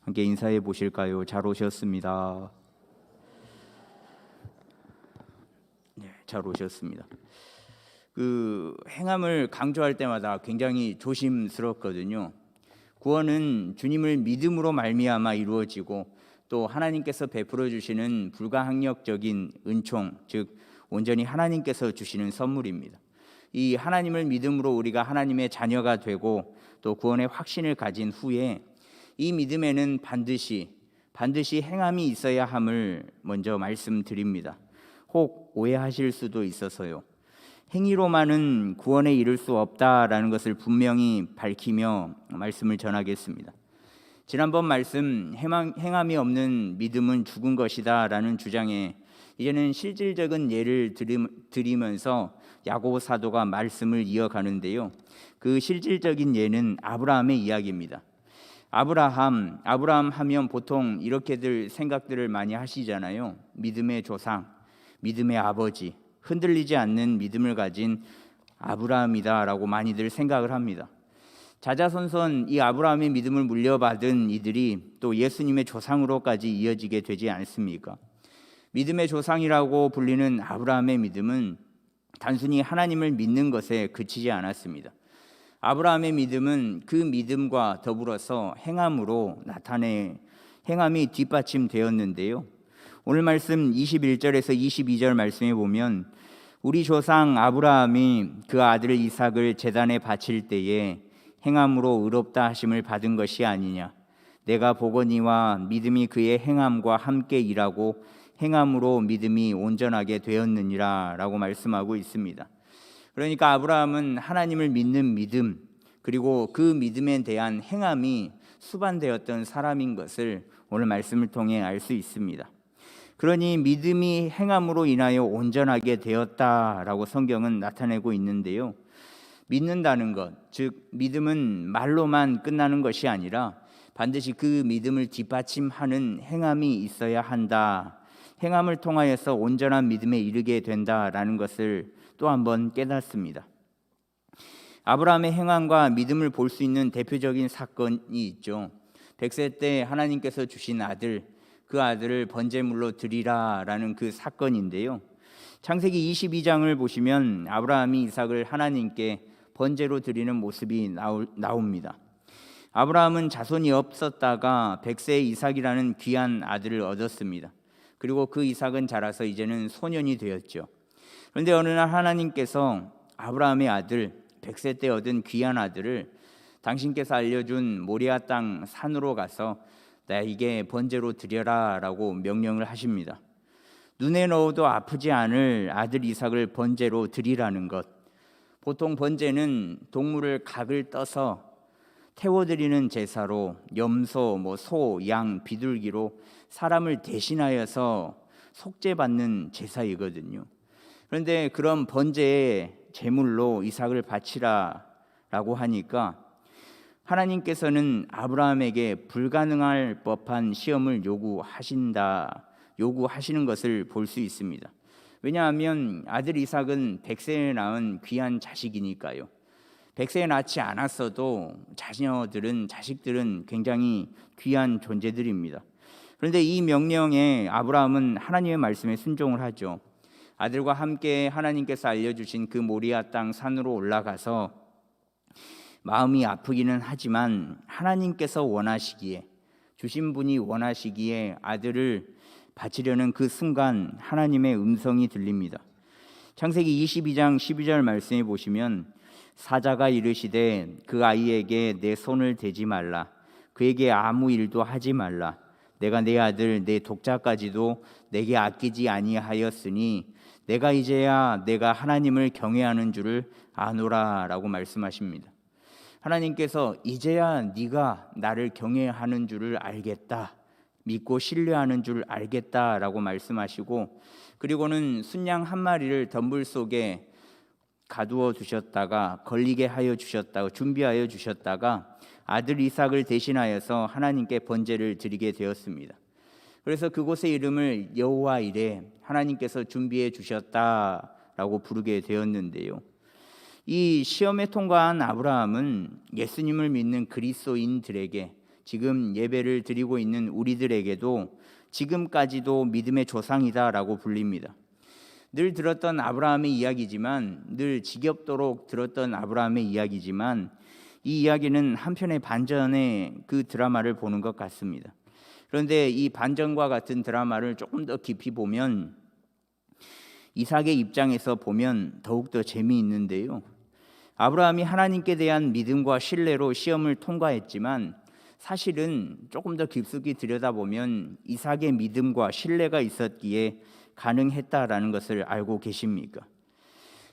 함께 인사해 보실까요? 잘 오셨습니다. 네, 잘 오셨습니다. 행함을 강조할 때마다 굉장히 조심스럽거든요. 구원은 주님을 믿음으로 말미암아 이루어지고 또 하나님께서 베풀어 주시는 불가항력적인 은총, 즉 온전히 하나님께서 주시는 선물입니다. 이 하나님을 믿음으로 우리가 하나님의 자녀가 되고 또 구원의 확신을 가진 후에 이 믿음에는 반드시 행함이 있어야 함을 먼저 말씀드립니다. 혹 오해하실 수도 있어서요. 행위로만은 구원에 이를 수 없다라는 것을 분명히 밝히며 말씀을 전하겠습니다. 지난번 말씀 행함이 없는 믿음은 죽은 것이다 라는 주장에 이제는 실질적인 예를 드리면서 야고보 사도가 말씀을 이어가는데요. 그 실질적인 예는 아브라함의 이야기입니다. 아브라함 하면 보통 이렇게들 생각들을 많이 하시잖아요. 믿음의 조상, 믿음의 아버지, 흔들리지 않는 믿음을 가진 아브라함이다라고 많이들 생각을 합니다. 자자손손 이 아브라함의 믿음을 물려받은 이들이 또 예수님의 조상으로까지 이어지게 되지 않습니까? 믿음의 조상이라고 불리는 아브라함의 믿음은 단순히 하나님을 믿는 것에 그치지 않았습니다. 아브라함의 믿음은 그 믿음과 더불어서 행함이 뒷받침되었는데요. 오늘 말씀 21절에서 22절 말씀에 보면 우리 조상 아브라함이 그 아들 이삭을 제단에 바칠 때에 행함으로 의롭다 하심을 받은 것이 아니냐. 내가 보거니와 믿음이 그의 행함과 함께 일하고 행함으로 믿음이 온전하게 되었느니라 라고 말씀하고 있습니다. 그러니까 아브라함은 하나님을 믿는 믿음 그리고 그 믿음에 대한 행함이 수반되었던 사람인 것을 오늘 말씀을 통해 알 수 있습니다. 그러니 믿음이 행함으로 인하여 온전하게 되었다라고 성경은 나타내고 있는데요. 믿는다는 것, 즉 믿음은 말로만 끝나는 것이 아니라 반드시 그 믿음을 뒷받침하는 행함이 있어야 한다. 행함을 통하여서 온전한 믿음에 이르게 된다라는 것을 또 한번 깨닫습니다. 아브라함의 행함과 믿음을 볼 수 있는 대표적인 사건이 있죠. 100세 때 하나님께서 주신 아들, 그 아들을 번제물로 드리라라는 그 사건인데요. 창세기 22장을 보시면 아브라함이 이삭을 하나님께 번제로 드리는 모습이 나옵니다. 아브라함은 자손이 없었다가 100세의 이삭이라는 귀한 아들을 얻었습니다. 그리고 그 이삭은 자라서 이제는 소년이 되었죠. 그런데 어느 날 하나님께서 아브라함의 아들 100세 때 얻은 귀한 아들을 당신께서 알려준 모리아 땅 산으로 가서 나에게 번제로 드려라 라고 명령을 하십니다. 눈에 넣어도 아프지 않을 아들 이삭을 번제로 드리라는 것. 보통 번제는 동물을 각을 떠서 태워드리는 제사로 염소, 소, 양, 비둘기로 사람을 대신하여서 속죄받는 제사이거든요. 그런데 그런 번제의 제물로 이삭을 바치라라고 하니까 하나님께서는 아브라함에게 불가능할 법한 시험을 요구하시는 것을 볼 수 있습니다. 왜냐하면 아들 이삭은 100세에 낳은 귀한 자식이니까요. 100세에 낳지 않았어도 자식들은 굉장히 귀한 존재들입니다. 그런데 이 명령에 아브라함은 하나님의 말씀에 순종을 하죠. 아들과 함께 하나님께서 알려주신 그 모리아 땅 산으로 올라가서 마음이 아프기는 하지만 하나님께서 원하시기에 주신 분이 원하시기에 아들을 바치려는 그 순간 하나님의 음성이 들립니다. 창세기 22장 12절 말씀에 보시면 사자가 이르시되 그 아이에게 내 손을 대지 말라 그에게 아무 일도 하지 말라 내가 내 아들 내 독자까지도 내게 아끼지 아니하였으니 내가 이제야 내가 하나님을 경외하는 줄을 아노라 라고 말씀하십니다. 하나님께서 이제야 네가 나를 경외하는 줄을 알겠다, 믿고 신뢰하는 줄 알겠다라고 말씀하시고, 그리고는 순양 한 마리를 덤불 속에 가두어 두셨다가 걸리게 하여 주셨다가 준비하여 주셨다가 아들 이삭을 대신하여서 하나님께 번제를 드리게 되었습니다. 그래서 그곳의 이름을 여호와 이레, 하나님께서 준비해 주셨다라고 부르게 되었는데요. 이 시험에 통과한 아브라함은 예수님을 믿는 그리스도인들에게 지금 예배를 드리고 있는 우리들에게도 지금까지도 믿음의 조상이다라고 불립니다. 늘 들었던 아브라함의 이야기지만, 늘 지겹도록 들었던 아브라함의 이야기지만, 이 이야기는 한편의 반전의 그 드라마를 보는 것 같습니다. 그런데 이 반전과 같은 드라마를 조금 더 깊이 보면 이삭의 입장에서 보면 더욱더 재미있는데요. 아브라함이 하나님께 대한 믿음과 신뢰로 시험을 통과했지만 사실은 조금 더 깊숙이 들여다보면 이삭의 믿음과 신뢰가 있었기에 가능했다라는 것을 알고 계십니까?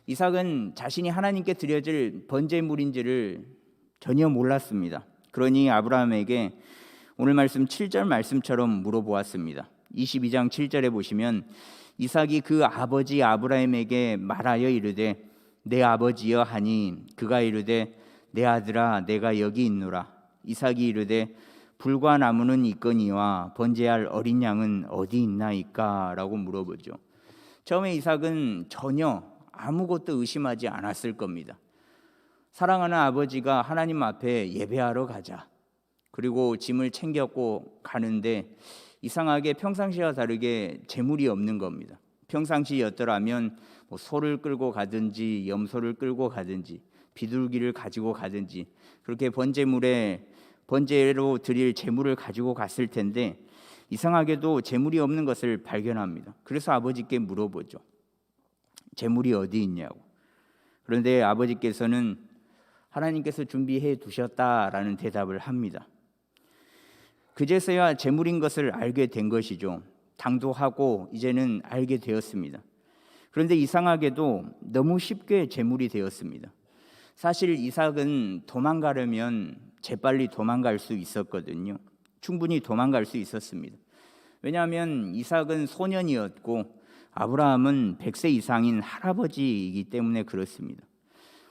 이삭은 자신이 하나님께 드려질 번제물인지를 전혀 몰랐습니다. 그러니 아브라함에게 오늘 말씀 7절 말씀처럼 물어보았습니다. 22장 7절에 보시면 이삭이 그 아버지 아브라함에게 말하여 이르되 내 아버지여 하니 그가 이르되 내 아들아 내가 여기 있노라. 이삭이 이르되 불과 나무는 있거니와 번제할 어린 양은 어디 있나이까? 라고 물어보죠. 처음에 이삭은 전혀 아무것도 의심하지 않았을 겁니다. 사랑하는 아버지가 하나님 앞에 예배하러 가자, 그리고 짐을 챙겼고 가는데 이상하게 평상시와 다르게 재물이 없는 겁니다. 평상시였더라면 소를 끌고 가든지 염소를 끌고 가든지 비둘기를 가지고 가든지 그렇게 번제로 드릴 재물을 가지고 갔을 텐데 이상하게도 재물이 없는 것을 발견합니다. 그래서 아버지께 물어보죠. 재물이 어디 있냐고. 그런데 아버지께서는 하나님께서 준비해 두셨다라는 대답을 합니다. 그제서야 재물인 것을 알게 된 것이죠. 당도하고 이제는 알게 되었습니다. 그런데 이상하게도 너무 쉽게 재물이 되었습니다. 사실 이삭은 도망가려면 재빨리 도망갈 수 있었거든요. 충분히 도망갈 수 있었습니다. 왜냐하면 이삭은 소년이었고 아브라함은 100세 이상인 할아버지이기 때문에 그렇습니다.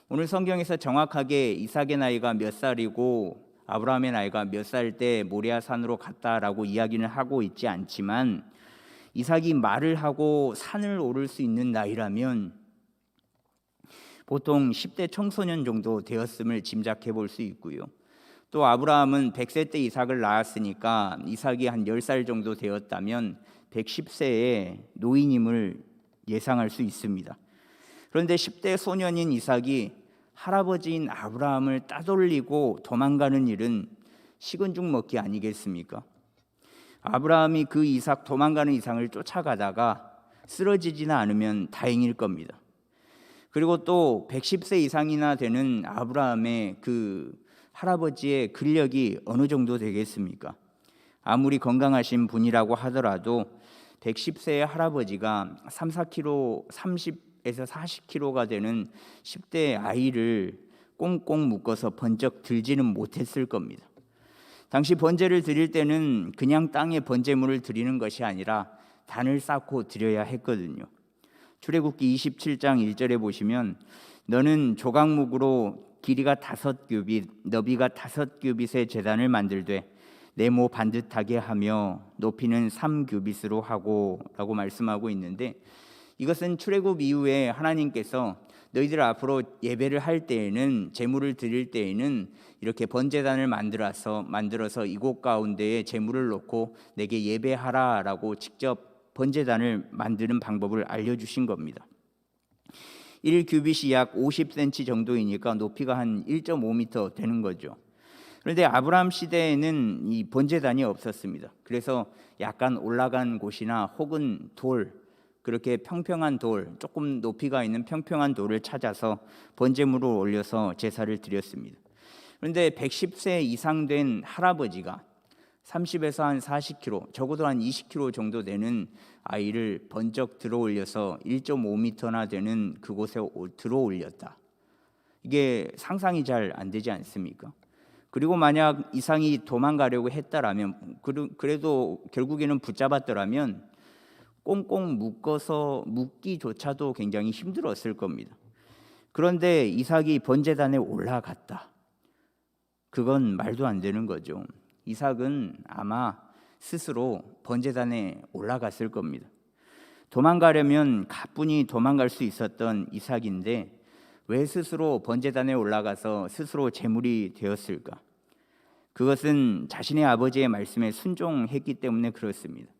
오늘 성경에서 정확하게 이삭의 나이가 몇 살이고 아브라함의 나이가 몇 살 때 모리아 산으로 갔다라고 이야기는 하고 있지 않지만 이삭이 말을 하고 산을 오를 수 있는 나이라면 보통 10대 청소년 정도 되었음을 짐작해 볼 수 있고요. 또 아브라함은 100세 때 이삭을 낳았으니까 이삭이 한 10살 정도 되었다면 110세의 노인임을 예상할 수 있습니다. 그런데 10대 소년인 이삭이 할아버지인 아브라함을 따돌리고 도망가는 일은 식은 죽 먹기 아니겠습니까? 아브라함이 그 이삭 도망가는 이삭을 쫓아가다가 쓰러지지는 않으면 다행일 겁니다. 그리고 또 110세 이상이나 되는 아브라함의 그 할아버지의 근력이 어느 정도 되겠습니까? 아무리 건강하신 분이라고 하더라도 110세의 할아버지가 30에서 40kg가 되는 10대 아이를 꽁꽁 묶어서 번쩍 들지는 못했을 겁니다. 당시 번제를 드릴 때는 그냥 땅에 번제물을 드리는 것이 아니라 단을 쌓고 드려야 했거든요. 출애굽기 27장 1절에 보시면 너는 조각목으로 길이가 5규빗, 너비가 5규빗의 제단을 만들되 네모 반듯하게 하며 높이는 3규빗으로 하고 라고 말씀하고 있는데 이것은 출애굽 이후에 하나님께서 너희들 앞으로 예배를 할 때에는 제물을 드릴 때에는 이렇게 번제단을 만들어서 이곳 가운데에 제물을 놓고 내게 예배하라라고 직접 번제단을 만드는 방법을 알려주신 겁니다. 1규빗이 약 50cm 정도이니까 높이가 한 1.5m 되는 거죠. 그런데 아브라함 시대에는 이 번제단이 없었습니다. 그래서 약간 올라간 곳이나 혹은 돌, 그렇게 평평한 돌, 조금 높이가 있는 평평한 돌을 찾아서 번제물을 올려서 제사를 드렸습니다. 그런데 110세 이상 된 할아버지가 30에서 한 40kg, 적어도 한 20kg 정도 되는 아이를 번쩍 들어 올려서 1.5m나 되는 그곳에 들어 올렸다. 이게 상상이 잘 안 되지 않습니까? 그리고 만약 이상이 도망가려고 했다라면, 그래도 결국에는 붙잡았더라면 꽁꽁 묶어서 묶기조차도 굉장히 힘들었을 겁니다. 그런데 이삭이 번제단에 올라갔다. 그건 말도 안 되는 거죠. 이삭은 아마 스스로 번제단에 올라갔을 겁니다. 도망가려면 가뿐히 도망갈 수 있었던 이삭인데 왜 스스로 번제단에 올라가서 스스로 제물이 되었을까? 그것은 자신의 아버지의 말씀에 순종했기 때문에 그렇습니다.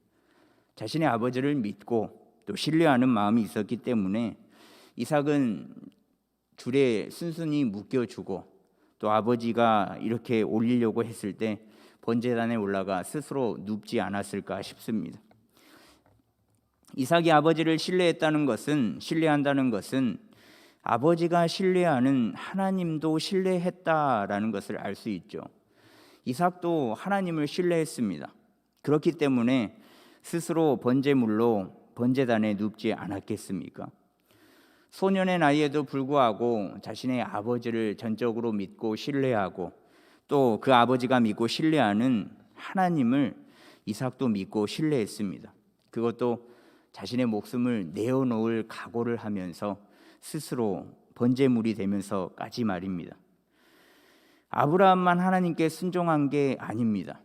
자신의 아버지를 믿고 또 신뢰하는 마음이 있었기 때문에 이삭은 줄에 순순히 묶여주고 또 아버지가 이렇게 올리려고 했을 때 번제단에 올라가 스스로 눕지 않았을까 싶습니다. 이삭이 아버지를 신뢰한다는 것은 아버지가 신뢰하는 하나님도 신뢰했다라는 것을 알 수 있죠. 이삭도 하나님을 신뢰했습니다. 그렇기 때문에 스스로 번제물로 번제단에 눕지 않았겠습니까? 소년의 나이에도 불구하고 자신의 아버지를 전적으로 믿고 신뢰하고 또 그 아버지가 믿고 신뢰하는 하나님을 이삭도 믿고 신뢰했습니다. 그것도 자신의 목숨을 내어놓을 각오를 하면서 스스로 번제물이 되면서까지 말입니다. 아브라함만 하나님께 순종한 게 아닙니다.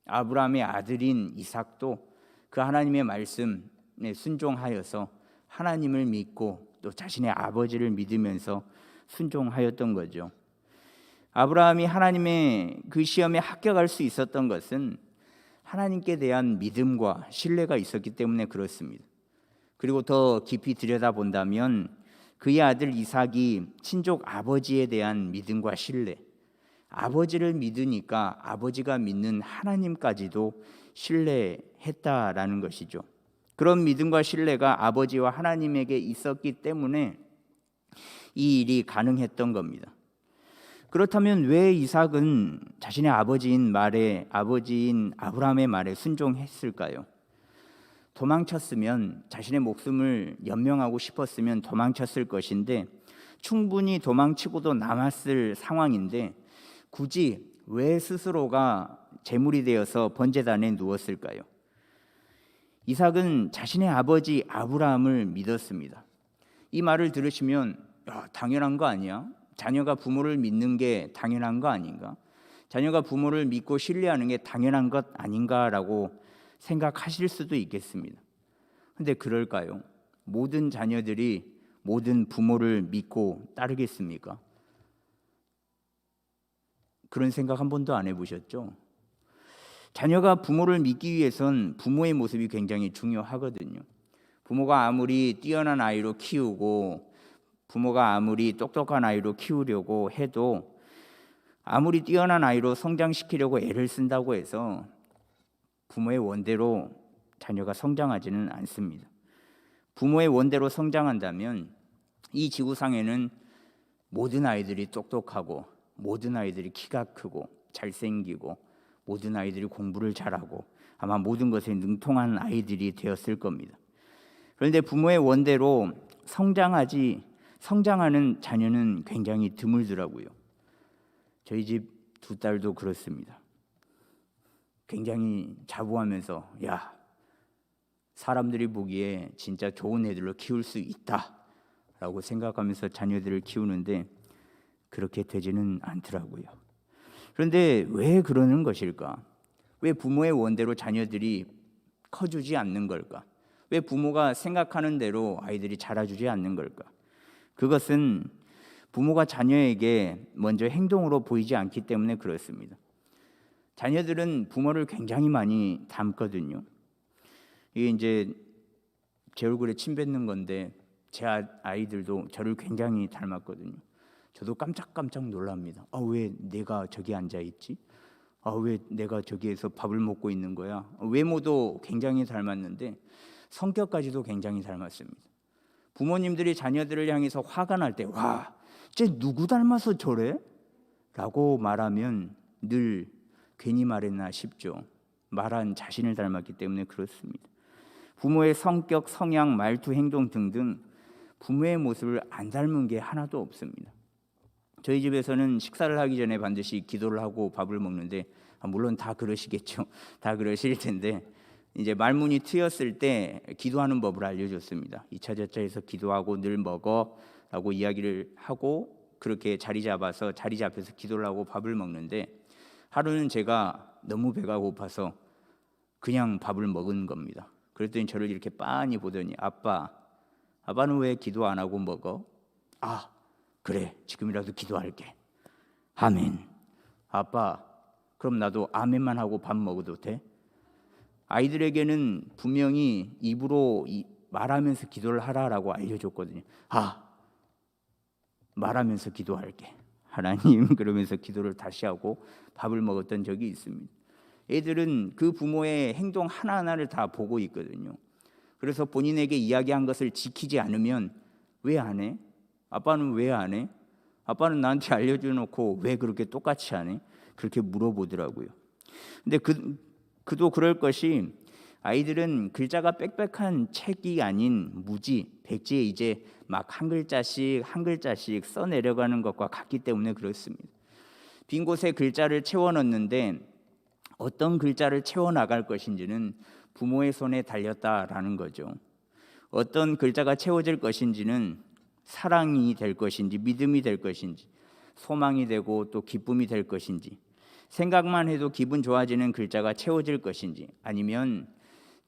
아브라함의 아들인 이삭도 그 하나님의 말씀에 순종하여서 하나님을 믿고 또 자신의 아버지를 믿으면서 순종하였던 거죠. 아브라함이 하나님의 그 시험에 합격할 수 있었던 것은 하나님께 대한 믿음과 신뢰가 있었기 때문에 그렇습니다. 그리고 더 깊이 들여다본다면 그의 아들 이삭이 친족 아버지에 대한 믿음과 신뢰, 아버지를 믿으니까 아버지가 믿는 하나님까지도 신뢰했다라는 것이죠. 그런 믿음과 신뢰가 아버지와 하나님에게 있었기 때문에 이 일이 가능했던 겁니다. 그렇다면 왜 이삭은 자신의 아버지인 아브라함의 말에 순종했을까요? 도망쳤으면, 자신의 목숨을 연명하고 싶었으면 도망쳤을 것인데 충분히 도망치고도 남았을 상황인데 굳이 왜 스스로가 제물이 되어서 번제단에 누웠을까요? 이삭은 자신의 아버지 아브라함을 믿었습니다. 이 말을 들으시면 당연한 거 아니야? 자녀가 부모를 믿는 게 당연한 거 아닌가? 자녀가 부모를 믿고 신뢰하는 게 당연한 것 아닌가라고 생각하실 수도 있겠습니다. 근데 그럴까요? 모든 자녀들이 모든 부모를 믿고 따르겠습니까? 그런 생각 한 번도 안 해보셨죠? 자녀가 부모를 믿기 위해선 부모의 모습이 굉장히 중요하거든요. 부모가 아무리 뛰어난 아이로 키우고 부모가 아무리 똑똑한 아이로 키우려고 해도 아무리 뛰어난 아이로 성장시키려고 애를 쓴다고 해서 부모의 원대로 자녀가 성장하지는 않습니다. 부모의 원대로 성장한다면 이 지구상에는 모든 아이들이 똑똑하고 모든 아이들이 키가 크고 잘생기고 모든 아이들이 공부를 잘하고 아마 모든 것에 능통한 아이들이 되었을 겁니다. 그런데 부모의 원대로 성장하는 자녀는 굉장히 드물더라고요. 저희 집 두 딸도 그렇습니다. 굉장히 자부하면서 사람들이 보기에 진짜 좋은 애들로 키울 수 있다라고 생각하면서 자녀들을 키우는데 그렇게 되지는 않더라고요. 그런데 왜 그러는 것일까? 왜 부모의 원대로 자녀들이 커주지 않는 걸까? 왜 부모가 생각하는 대로 아이들이 자라주지 않는 걸까? 그것은 부모가 자녀에게 먼저 행동으로 보이지 않기 때문에 그렇습니다. 자녀들은 부모를 굉장히 많이 닮거든요. 이게 이제 제 얼굴에 침 뱉는 건데 제 아이들도 저를 굉장히 닮았거든요. 저도 깜짝깜짝 놀랍니다. 왜 내가 저기 앉아 있지? 왜 내가 저기에서 밥을 먹고 있는 거야? 외모도 굉장히 닮았는데 성격까지도 굉장히 닮았습니다. 부모님들이 자녀들을 향해서 화가 날 때 쟤 누구 닮아서 저래? 라고 말하면 늘 괜히 말했나 싶죠. 말한 자신을 닮았기 때문에 그렇습니다. 부모의 성격, 성향, 말투, 행동 등등 부모의 모습을 안 닮은 게 하나도 없습니다. 저희 집에서는 식사를 하기 전에 반드시 기도를 하고 밥을 먹는데 물론 다 그러시겠죠. 다 그러실 텐데 이제 말문이 트였을 때 기도하는 법을 알려줬습니다. 이차저차해서 기도하고 늘 먹어라고 이야기를 하고 그렇게 자리 잡아서 자리 잡혀서 기도를 하고 밥을 먹는데 하루는 제가 너무 배가 고파서 그냥 밥을 먹은 겁니다. 그랬더니 저를 이렇게 빤히 보더니 아빠는 왜 기도 안 하고 먹어? 그래 지금이라도 기도할게. 아멘. 아빠 그럼 나도 아멘만 하고 밥 먹어도 돼? 아이들에게는 분명히 입으로 말하면서 기도를 하라라고 알려줬거든요. 말하면서 기도할게. 하나님 그러면서 기도를 다시 하고 밥을 먹었던 적이 있습니다. 애들은 그 부모의 행동 하나하나를 다 보고 있거든요. 그래서 본인에게 이야기한 것을 지키지 않으면 왜 안 해? 아빠는 왜 안 해? 아빠는 나한테 알려줘놓고 왜 그렇게 똑같이 안 해? 그렇게 물어보더라고요. 근데 그도 그럴 것이 아이들은 글자가 빽빽한 책이 아닌 무지, 백지에 이제 막 한 글자씩 한 글자씩 써내려가는 것과 같기 때문에 그렇습니다. 빈 곳에 글자를 채워 넣는데 어떤 글자를 채워 나갈 것인지는 부모의 손에 달렸다라는 거죠. 어떤 글자가 채워질 것인지는 사랑이 될 것인지 믿음이 될 것인지 소망이 되고 또 기쁨이 될 것인지 생각만 해도 기분 좋아지는 글자가 채워질 것인지 아니면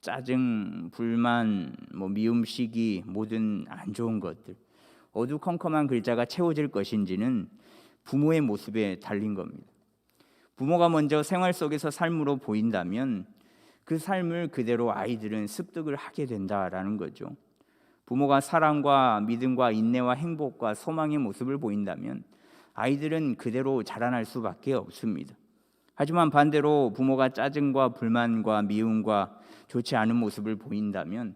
짜증, 불만, 미움, 시기 모든 안 좋은 것들 어두컴컴한 글자가 채워질 것인지는 부모의 모습에 달린 겁니다. 부모가 먼저 생활 속에서 삶으로 보인다면 그 삶을 그대로 아이들은 습득을 하게 된다라는 거죠. 부모가 사랑과 믿음과 인내와 행복과 소망의 모습을 보인다면 아이들은 그대로 자라날 수밖에 없습니다. 하지만 반대로 부모가 짜증과 불만과 미움과 좋지 않은 모습을 보인다면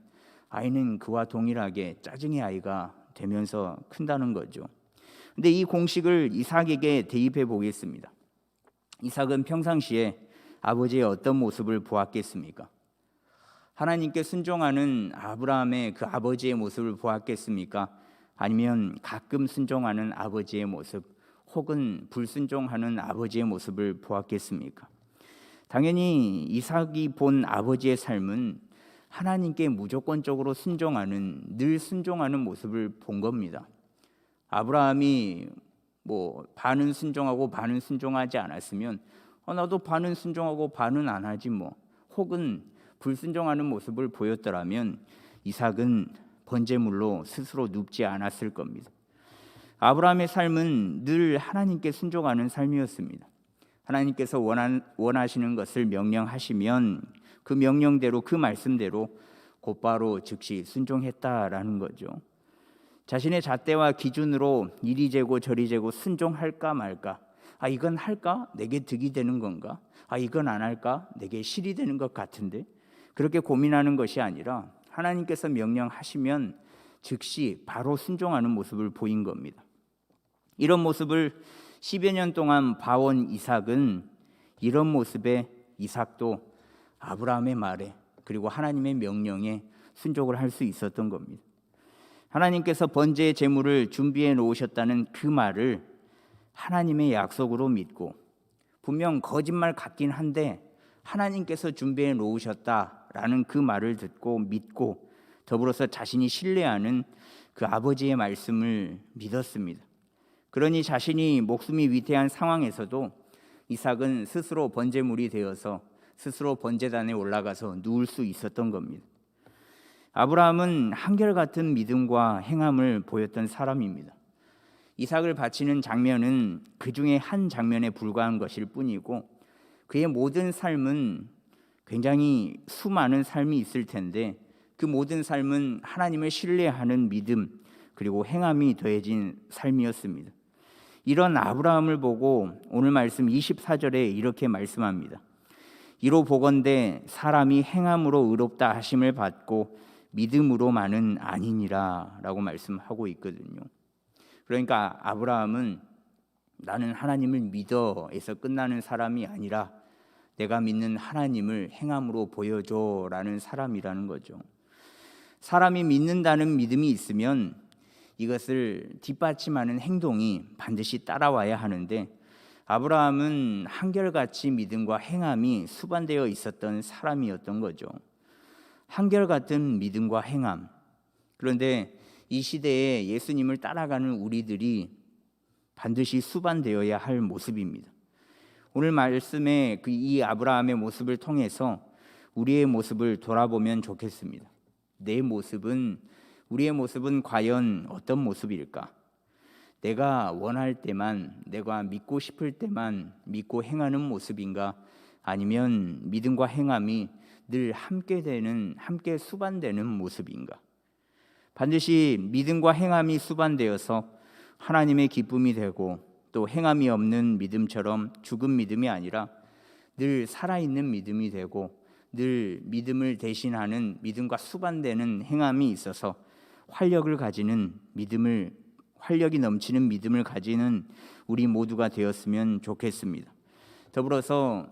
아이는 그와 동일하게 짜증의 아이가 되면서 큰다는 거죠. 근데 이 공식을 이삭에게 대입해 보겠습니다. 이삭은 평상시에 아버지의 어떤 모습을 보았겠습니까? 하나님께 순종하는 아브라함의 그 아버지의 모습을 보았겠습니까? 아니면 가끔 순종하는 아버지의 모습 혹은 불순종하는 아버지의 모습을 보았겠습니까? 당연히 이삭이 본 아버지의 삶은 하나님께 무조건적으로 순종하는 늘 순종하는 모습을 본 겁니다. 아브라함이 반은 순종하고 반은 순종하지 않았으면 나도 반은 순종하고 반은 안 하지 혹은 불순종하는 모습을 보였더라면 이삭은 번제물로 스스로 눕지 않았을 겁니다. 아브라함의 삶은 늘 하나님께 순종하는 삶이었습니다. 하나님께서 원하시는 것을 명령하시면 그 명령대로 그 말씀대로 곧바로 즉시 순종했다라는 거죠. 자신의 잣대와 기준으로 이리 재고 저리 재고 순종할까 말까, 이건 할까? 내게 득이 되는 건가? 이건 안 할까? 내게 실이 되는 것 같은데? 그렇게 고민하는 것이 아니라 하나님께서 명령하시면 즉시 바로 순종하는 모습을 보인 겁니다. 이런 모습을 10여 년 동안 봐온 이삭은 이런 모습에 이삭도 아브라함의 말에 그리고 하나님의 명령에 순종을 할 수 있었던 겁니다. 하나님께서 번제의 제물을 준비해 놓으셨다는 그 말을 하나님의 약속으로 믿고 분명 거짓말 같긴 한데 하나님께서 준비해 놓으셨다라는 그 말을 듣고 믿고 더불어서 자신이 신뢰하는 그 아버지의 말씀을 믿었습니다. 그러니 자신이 목숨이 위태한 상황에서도 이삭은 스스로 번제물이 되어서 스스로 번제단에 올라가서 누울 수 있었던 겁니다. 아브라함은 한결같은 믿음과 행함을 보였던 사람입니다. 이삭을 바치는 장면은 그 중에 한 장면에 불과한 것일 뿐이고 그의 모든 삶은 굉장히 수많은 삶이 있을 텐데 그 모든 삶은 하나님을 신뢰하는 믿음 그리고 행함이 더해진 삶이었습니다. 이런 아브라함을 보고 오늘 말씀 24절에 이렇게 말씀합니다. 이로 보건대 사람이 행함으로 의롭다 하심을 받고 믿음으로만은 아니니라 라고 말씀하고 있거든요. 그러니까 아브라함은 나는 하나님을 믿어에서 끝나는 사람이 아니라 내가 믿는 하나님을 행함으로 보여줘 라는 사람이라는 거죠. 사람이 믿는다는 믿음이 있으면 이것을 뒷받침하는 행동이 반드시 따라와야 하는데 아브라함은 한결같이 믿음과 행함이 수반되어 있었던 사람이었던 거죠. 한결같은 믿음과 행함. 그런데 이 시대에 예수님을 따라가는 우리들이 반드시 수반되어야 할 모습입니다. 오늘 말씀에 이 아브라함의 모습을 통해서 우리의 모습을 돌아보면 좋겠습니다. 우리의 모습은 과연 어떤 모습일까? 내가 원할 때만, 내가 믿고 싶을 때만 믿고 행하는 모습인가? 아니면 믿음과 행함이 늘 함께 수반되는 모습인가? 반드시 믿음과 행함이 수반되어서 하나님의 기쁨이 되고, 또 행함이 없는 믿음처럼 죽은 믿음이 아니라 늘 살아있는 믿음이 되고, 늘 믿음을 대신하는 믿음과 수반되는 행함이 있어서 활력이 넘치는 믿음을 가지는 우리 모두가 되었으면 좋겠습니다. 더불어서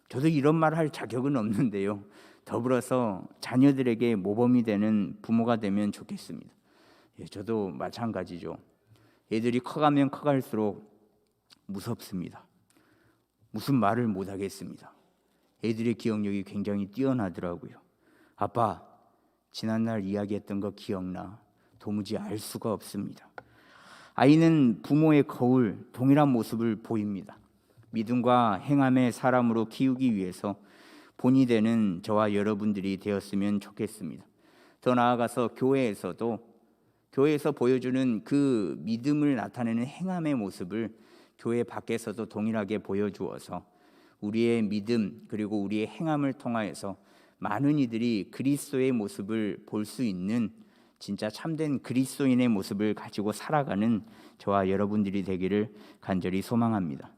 저도 이런 말 할 자격은 없는데요, 더불어서 자녀들에게 모범이 되는 부모가 되면 좋겠습니다. 저도 마찬가지죠. 애들이 커가면 커갈수록 무섭습니다. 무슨 말을 못 하겠습니다. 애들의 기억력이 굉장히 뛰어나더라고요. 아빠, 지난날 이야기했던 거 기억나? 도무지 알 수가 없습니다. 아이는 부모의 거울, 동일한 모습을 보입니다. 믿음과 행함의 사람으로 키우기 위해서 본이 되는 저와 여러분들이 되었으면 좋겠습니다. 더 나아가서 교회에서 보여주는 그 믿음을 나타내는 행함의 모습을 교회 밖에서도 동일하게 보여주어서 우리의 믿음 그리고 우리의 행함을 통하여서 많은 이들이 그리스도의 모습을 볼 수 있는 진짜 참된 그리스도인의 모습을 가지고 살아가는 저와 여러분들이 되기를 간절히 소망합니다.